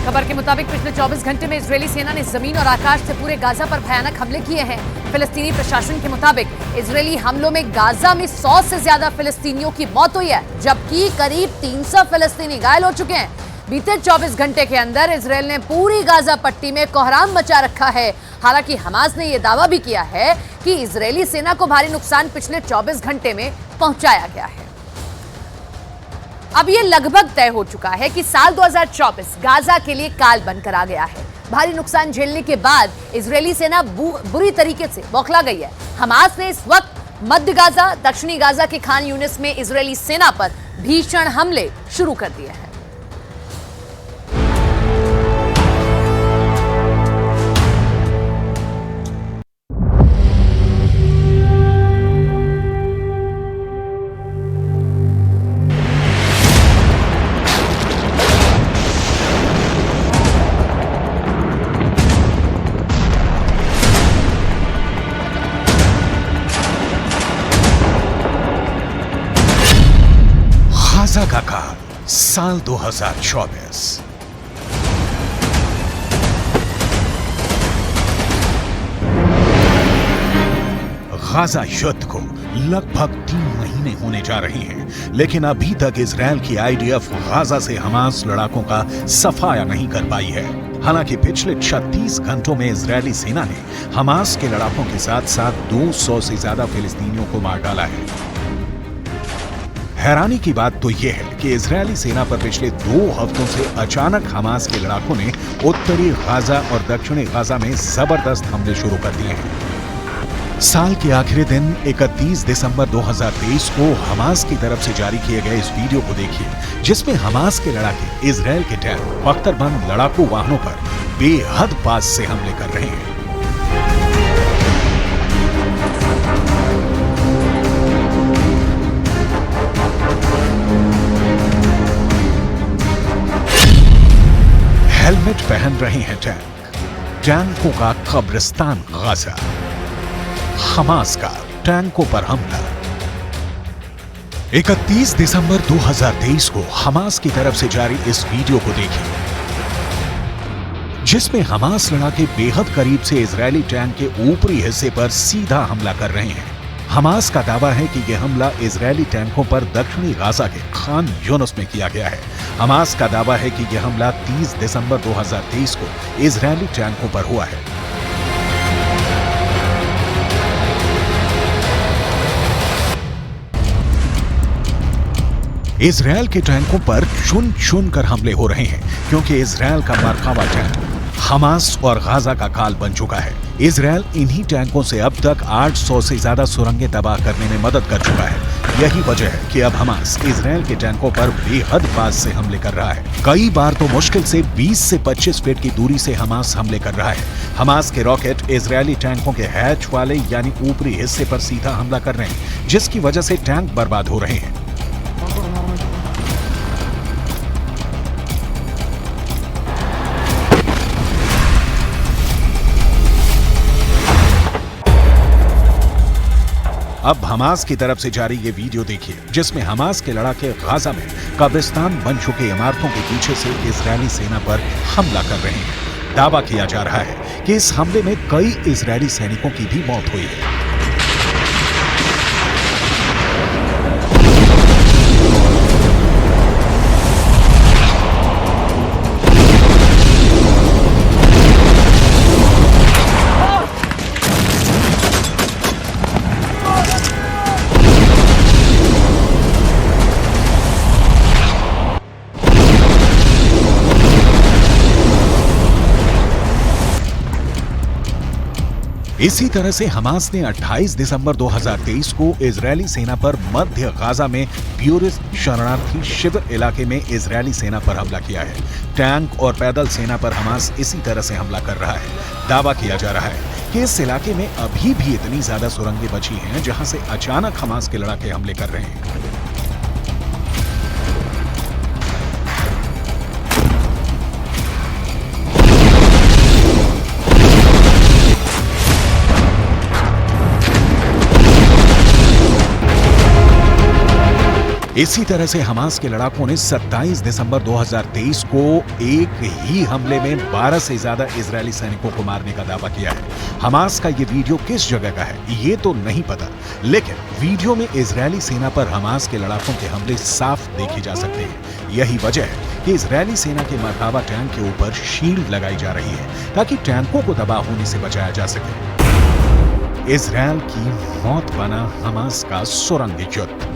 खबर के मुताबिक पिछले 24 घंटे में इजरायली सेना ने जमीन और आकाश से पूरे गाजा पर भयानक हमले किए हैं। फिलिस्तीनी प्रशासन के मुताबिक इजरायली हमलों में गाजा में 100 से ज्यादा फिलिस्तीनियों की मौत हुई है, जबकि करीब 300 फिलिस्तीनी घायल हो चुके हैं। बीते 24 घंटे के अंदर इजरायल ने पूरी गाजा पट्टी में कोहराम मचा रखा है। हालांकि हमास ने यह दावा भी किया है कि इजरायली सेना को भारी नुकसान पिछले 24 घंटे में पहुंचाया गया है। अब यह लगभग तय हो चुका है कि साल 2024 गाजा के लिए काल बनकर आ गया है। भारी नुकसान झेलने के बाद इजरायली सेना बुरी तरीके से बौखला गई है। हमास ने इस वक्त मध्य गाजा, दक्षिणी गाजा के खान यूनिस में इजरायली सेना पर भीषण हमले शुरू कर दिए हैं। गाजा का काल साल 2024। गाजा युद्ध को लगभग 3 महीने होने जा रहे हैं, लेकिन अभी तक इजरायल की आईडीएफ गाजा से हमास लड़ाकों का सफाया नहीं कर पाई है। हालांकि पिछले 36 घंटों में इजरायली सेना ने हमास के लड़ाकों के साथ साथ 200 से ज्यादा फिलिस्तीनियों को मार डाला है। हैरानी की बात तो यह है कि इजरायली सेना पर पिछले 2 हफ्तों से अचानक हमास के लड़ाकों ने उत्तरी गाजा और दक्षिणी गाजा में जबरदस्त हमले शुरू कर दिए हैं। साल के आखिरी दिन 31 दिसंबर 2023 को हमास की तरफ से जारी किए गए इस वीडियो को देखिए, जिसमें हमास के लड़ाके इजरायल के टैंक बख्तरबंद लड़ाकू वाहनों पर बेहद पास से हमले कर रहे हैं। हेलमेट पहन रहे हैं टैंकों का कब्रिस्तान गाजा। हमास का टैंकों पर हमला। 31 दिसंबर 2023 को हमास की तरफ से जारी इस वीडियो को देखिए, जिसमें हमास लड़ाके बेहद करीब से इजरायली टैंक के ऊपरी हिस्से पर सीधा हमला कर रहे हैं। हमास का दावा है कि यह हमला इजरायली टैंकों पर दक्षिणी गाजा के खान यूनिस में किया गया है। हमास का दावा है कि यह हमला 30 दिसंबर 2023 को इजरायली टैंकों पर हुआ है। इजरायल के टैंकों पर चुन चुन कर हमले हो रहे हैं, क्योंकि इजरायल का मरकावा टैंक हमास और गाजा का काल बन चुका है। इजरायल इन्हीं टैंकों से अब तक 800 से ज्यादा सुरंगें तबाह करने में मदद कर चुका है। यही वजह है कि अब हमास इजरायल के टैंकों पर बेहद पास से हमले कर रहा है। कई बार तो मुश्किल से 20 से 25 फीट की दूरी से हमास हमले कर रहा है। हमास के रॉकेट इजरायली टैंकों के हैच वाले यानी ऊपरी हिस्से पर सीधा हमला कर रहे हैं, जिसकी वजह से टैंक बर्बाद हो रहे हैं। अब हमास की तरफ से जारी ये वीडियो देखिए, जिसमें हमास के लड़ाके गाजा में कब्रिस्तान बन चुके इमारतों के पीछे से इजरायली सेना पर हमला कर रहे हैं। दावा किया जा रहा है कि इस हमले में कई इजरायली सैनिकों की भी मौत हुई है। इसी तरह से हमास ने 28 दिसंबर 2023 को इजरायली सेना पर मध्य गाजा में ब्यूरिस शरणार्थी शिविर इलाके में इजरायली सेना पर हमला किया है। टैंक और पैदल सेना पर हमास इसी तरह से हमला कर रहा है। दावा किया जा रहा है कि इस इलाके में अभी भी इतनी ज्यादा सुरंगें बची हैं, जहां से अचानक हमास के लड़ाके हमले कर रहे हैं। इसी तरह से हमास के लड़ाकों ने 27 दिसंबर 2023 को एक ही हमले में 12 से ज्यादा इजरायली सैनिकों को मारने का दावा किया है। हमास का ये वीडियो किस जगह का है ये तो नहीं पता, लेकिन वीडियो में इजरायली सेना पर हमास के लड़ाकों के हमले साफ देखे जा सकते हैं। यही वजह है कि इजरायली सेना के मरकाबा टैंक के ऊपर शील्ड लगाई जा रही है ताकि टैंकों को तबाह होने से बचाया जा सके। इजरायल की मौत बना हमास का सुरंग युद्ध।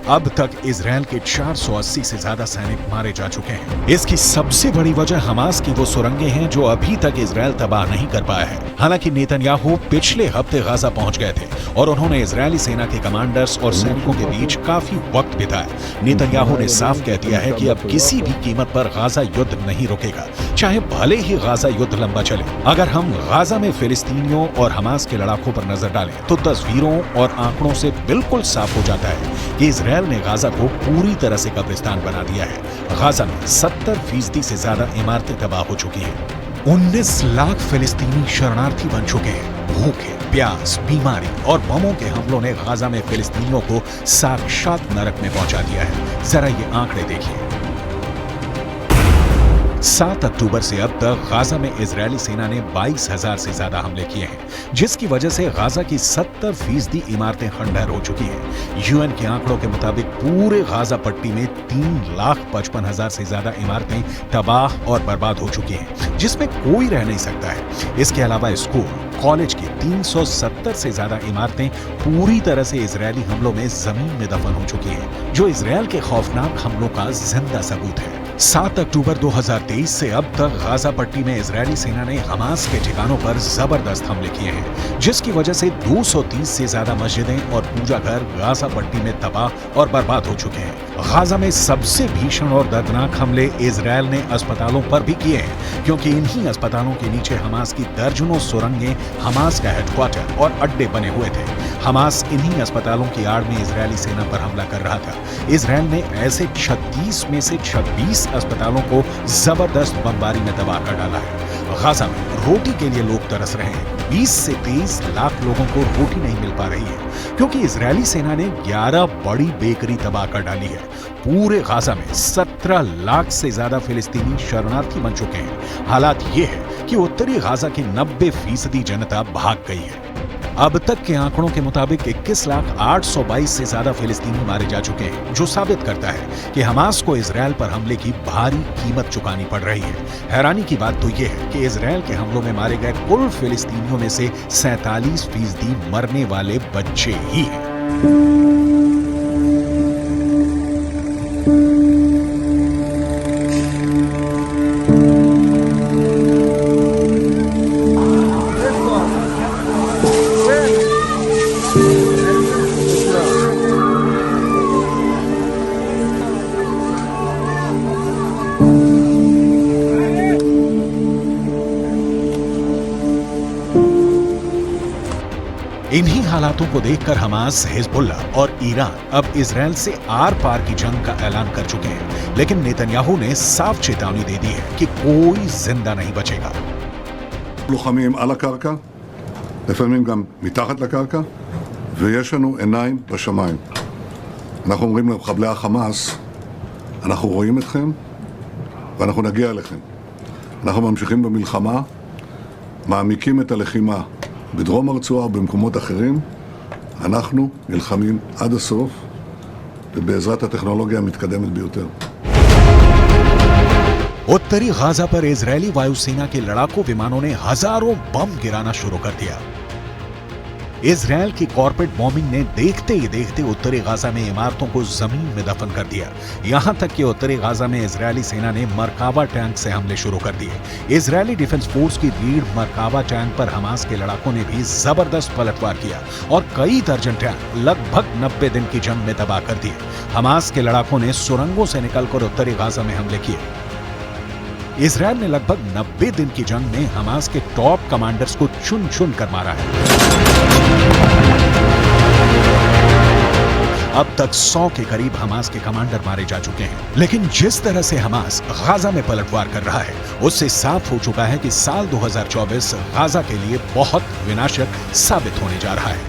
अब तक इजरायल के 480 से ज्यादा सैनिक मारे जा चुके हैं। इसकी सबसे बड़ी वजह हमास की वो सुरंगें हैं जो अभी तक इजरायल तबाह नहीं कर पाया है। हालांकि नेतन्याहू पिछले हफ्ते गाजा पहुंच गए थे और उन्होंने इजरायली सेना के कमांडर्स और सैनिकों के बीच काफी वक्त बिताया। नेतन्याहू ने साफ कह दिया है कि अब किसी भी कीमत पर गाजा युद्ध नहीं रुकेगा, चाहे भले ही गाजा युद्ध लंबा चले। अगर हम गाजा में फिलिस्तीनियों और हमास के लड़ाकों पर नजर डालें तो तस्वीरों और आंकड़ों से बिल्कुल साफ हो जाता है कि इजरायल ने गाजा को पूरी तरह से कब्रिस्तान बना दिया है। गाजा में 70% से ज्यादा इमारतें तबाह हो चुकी हैं। 19 लाख फिलिस्तीनी शरणार्थी बन चुके हैं। भूखे, प्यास, बीमारी और बमों के हमलों ने गाजा में फिलिस्तीनियों को साक्षात नरक में पहुंचा दिया है। जरा ये आंकड़े देखिए। 7 अक्टूबर से अब तक गाजा में इजरायली सेना ने 22,000 से ज्यादा हमले किए हैं, जिसकी वजह से गाजा की 70% इमारतें खंडहर हो चुकी हैं। यूएन के आंकड़ों के मुताबिक पूरे गाजा पट्टी में 3,55,000 से ज्यादा इमारतें तबाह और बर्बाद हो चुकी हैं, जिसमें कोई रह नहीं सकता है। इसके अलावा स्कूल, कॉलेज की 370 से ज्यादा इमारतें पूरी तरह से इजरायली हमलों में जमीन में दफन हो चुकी हैं, जो इजरायल के खौफनाक हमलों का जिंदा सबूत है। 7 अक्टूबर 2023 से अब तक गाजा पट्टी में इजरायली सेना ने हमास के ठिकानों पर जबरदस्त हमले किए हैं, जिसकी वजह से 230 से ज्यादा मस्जिदें और पूजा घर गाजा पट्टी में तबाह और बर्बाद हो चुके हैं। गाजा में सबसे भीषण और दर्दनाक हमले इजरायल ने अस्पतालों पर भी किए हैं, क्योंकि इन्हीं अस्पतालों के नीचे हमास की दर्जनों सुरंगें हमास का हेडक्वार्टर और अड्डे बने हुए थे। हमास इन्हीं अस्पतालों की आड़ में इजरायली सेना पर हमला कर रहा था। इजरायल ने ऐसे 36 में से 26 अस्पतालों को जबरदस्त बमबारी में तबाह कर डाला है। गाजा में रोटी के लिए लोग तरस रहे हैं। 20 से 23 लाख लोगों को रोटी नहीं मिल पा रही है, क्योंकि इजरायली सेना ने 11 बड़ी बेकरी तबाह कर डाली है। पूरे गाजा में 17 लाख से ज्यादा फिलिस्तीनी शरणार्थी बन चुके हैं। हालात ये है कि उत्तरी गाजा की 90% जनता भाग गई है। अब तक के आंकड़ों के मुताबिक 21,822 से ज्यादा फिलिस्तीनी मारे जा चुके हैं, जो साबित करता है कि हमास को इजरायल पर हमले की भारी कीमत चुकानी पड़ रही है। हैरानी की बात तो यह है कि इजरायल के हमलों में मारे गए कुल फिलिस्तीनियों में से 47% मरने वाले बच्चे ही हैं। इन्हीं हालातों को देखकर हमास, हिजबुल्ला और ईरान अब इजरायल से आर पार की जंग का ऐलान कर चुके हैं। लेकिन नेतन्याहू ने साफ चेतावनी दे दी है कि कोई जिंदा नहीं बचेगा। לוחמים על הקרקע, לפעמים גם מתחת לקרקע, ויש לנו עיניים בשמיים. אנחנו אומרים למחבלי החמאס, אנחנו רואים אתכם ואנחנו נגיע אליכם. אנחנו ממשיכים במלחמה, מעמיקים את הלחימה בדרום הרצועה ובמקומות אחרים. אנחנו נלחמים עד הסוף, ובעזרת הטכנולוגיה המתקדמת ביותר. उत्तरी गाजा पर इजरायली वायुसेना के लड़ाकू विमानों ने हजारों बम गिराना शुरू कर दिया। इजरायल की कॉर्पोरेट बॉम्बिंग ने देखते ही देखते उत्तरी गाजा में इमारतों को जमीन में दफन कर दिया। यहां तक कि उत्तरी गाजा में इजरायली सेना ने मरकाबा टैंक से हमले शुरू कर दिए। इजरायली डिफेंस फोर्स की रीढ़ मरकाबा टैंक पर हमास के लड़ाकों ने भी जबरदस्त पलटवार किया और कई दर्जन टैंक लगभग 90 दिन की जंग में तबाह कर दिए। हमास के लड़ाकों ने सुरंगों से निकलकर उत्तरी गाजा में हमले किए। इजरायल ने लगभग 90 दिन की जंग में हमास के टॉप कमांडर्स को चुन चुन कर मारा है। अब तक 100 के करीब हमास के कमांडर मारे जा चुके हैं। लेकिन जिस तरह से हमास गाजा में पलटवार कर रहा है, उससे साफ हो चुका है कि साल 2024 गाजा के लिए बहुत विनाशक साबित होने जा रहा है।